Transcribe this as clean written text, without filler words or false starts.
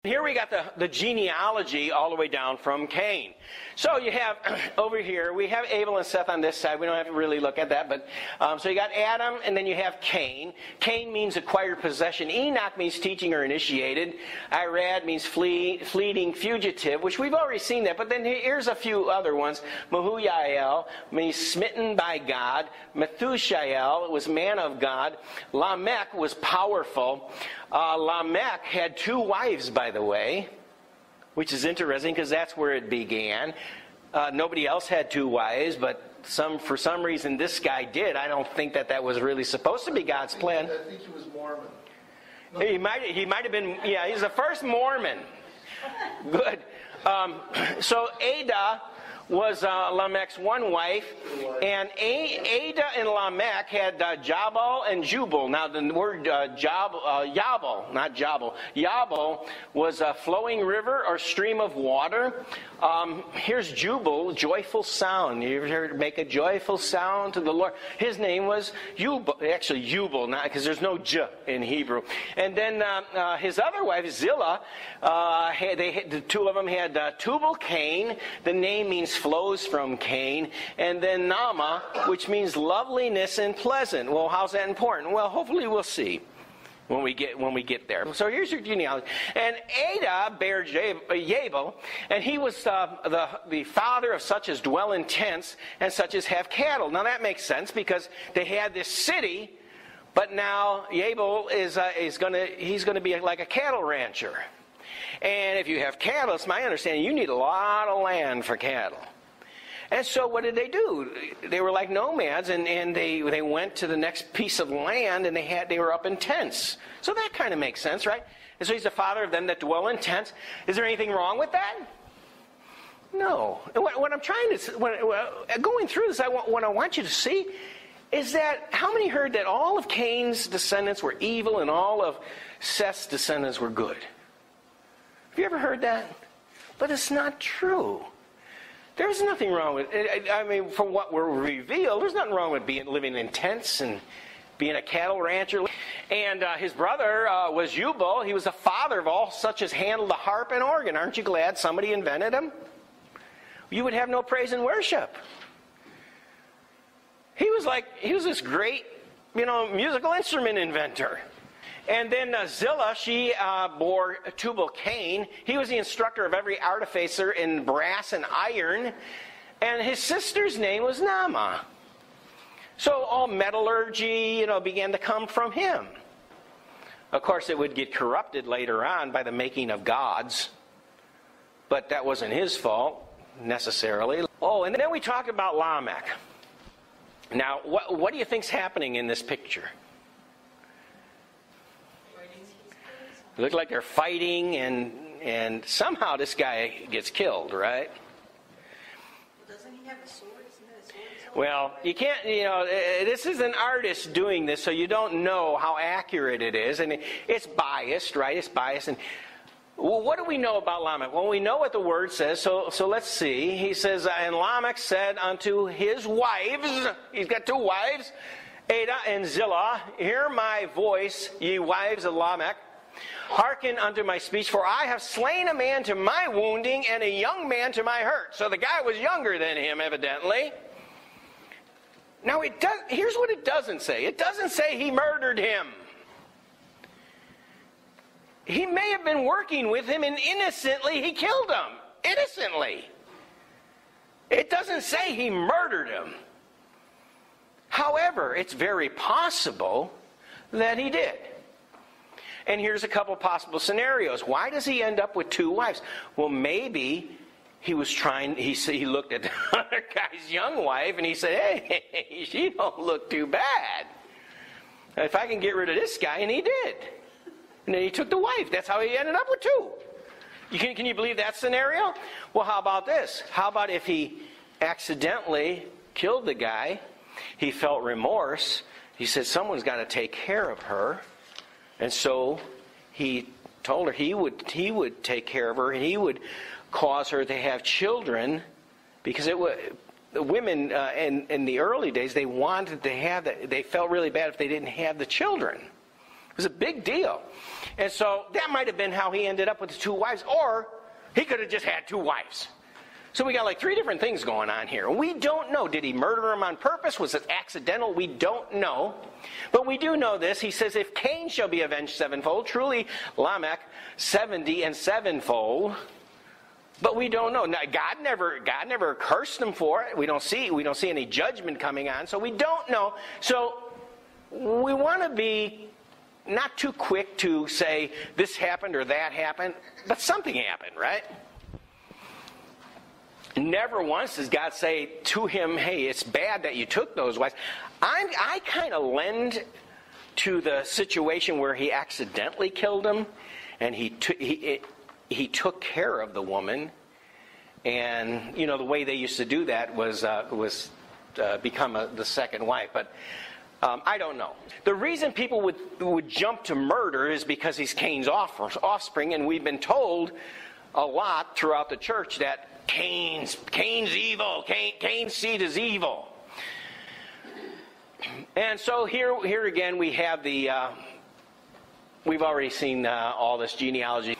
Here we got the genealogy all the way down from Cain. So you have, over here, we have Abel and Seth on this side. We don't have to really look at that. But so you got Adam, and then you have Cain. Cain means acquired possession. Enoch means teaching or initiated. Irad means fleeting, fugitive, which we've already seen that. But then here's a few other ones. Mahuyael means smitten by God. Methushael was man of God. Lamech was powerful. Lamech had 2 wives, by the way, which is interesting because that's where it began. Nobody else had 2 wives, but for some reason this guy did. I don't think that was really supposed to be God's plan. I think he was Mormon. No. He might have been, yeah, he's the first Mormon. Good. So Ada was Lamech's one wife, and Ada and Lamech had Jabal and Jubal. Now the word Yabal, not Jabal. Yabal was a flowing river or stream of water. Here's Jubal, joyful sound. You ever heard make a joyful sound to the Lord? His name was Jubal, not because there's no J in Hebrew. And then his other wife, Zillah, the 2 of them had Tubal-Cain. The name means flows from Cain. And then Nama, which means loveliness and pleasant. Well, how's that important? Well, hopefully we'll see when we get there. So here's your genealogy. And Ada bare Jabal, and he was the father of such as dwell in tents and such as have cattle. Now that makes sense because they had this city, but now Jabal he's going to be like a cattle rancher. And if you have cattle, it's my understanding you need a lot of land for cattle. And so what did they do? They were like nomads, and they went to the next piece of land, and they were up in tents. So that kind of makes sense, right? And so he's the father of them that dwell in tents. Is there anything wrong with that? No. And what I'm trying to, going through this, what I want you to see is that how many heard that all of Cain's descendants were evil and all of Seth's descendants were good? Have you ever heard that? But it's not true. There's nothing wrong with it. I mean, from what we're revealed, there's nothing wrong with living in tents and being a cattle rancher. And his brother was Jubal. He was the father of all such as handle the harp and organ. Aren't you glad somebody invented him? You would have no praise and worship. He was this great, musical instrument inventor. And then Zillah, she bore Tubal-Cain. He was the instructor of every artificer in brass and iron. And his sister's name was Nama. So all metallurgy, began to come from him. Of course, it would get corrupted later on by the making of gods. But that wasn't his fault, necessarily. Oh, and then we talk about Lamech. Now, what do you think's happening in this picture? It looked like they're fighting, and somehow this guy gets killed, right? Well, doesn't he have a sword? Isn't that a sword? Well, you can't, this is an artist doing this, so you don't know how accurate it is. And it's biased, right? It's biased. And well, what do we know about Lamech? Well, we know what the word says, so let's see. He says, and Lamech said unto his wives, he's got 2 wives, Ada and Zillah, hear my voice, ye wives of Lamech. Hearken unto my speech, for I have slain a man to my wounding and a young man to my hurt. So the guy was younger than him, evidently. Now, here's what it doesn't say. It doesn't say he murdered him. He may have been working with him, and innocently he killed him. Innocently. It doesn't say he murdered him. However, it's very possible that he did. And here's a couple possible scenarios. Why does he end up with 2 wives? Well, maybe he looked at the other guy's young wife and he said, hey, she don't look too bad. If I can get rid of this guy, and he did. And then he took the wife. That's how he ended up with 2. Can you believe that scenario? Well, how about this? How about if he accidentally killed the guy, he felt remorse, he said, someone's got to take care of her. And so he told her he would take care of her, and he would cause her to have children, because the women in the early days, they wanted to have that. They felt really bad if they didn't have the children. It was a big deal. And so that might have been how he ended up with the 2 wives, or he could have just had 2 wives. So we got like 3 different things going on here. We don't know. Did he murder them on purpose? Was it accidental? We don't know. But we do know this. He says, if Cain shall be avenged 7-fold, truly Lamech 70 and 7-fold. But we don't know. Now, God never cursed him for it. We don't see any judgment coming on. So we don't know. So we want to be not too quick to say this happened or that happened, but something happened, right? Never once does God say to him, hey, it's bad that you took those wives. I kind of lend to the situation where he accidentally killed them, and he took care of the woman. And, you know, the way they used to do that was become the second wife. But I don't know. The reason people would jump to murder is because he's Cain's offspring, and we've been told a lot throughout the church that Cain's evil. Cain's seed is evil. And so here again we have we've already seen all this genealogy.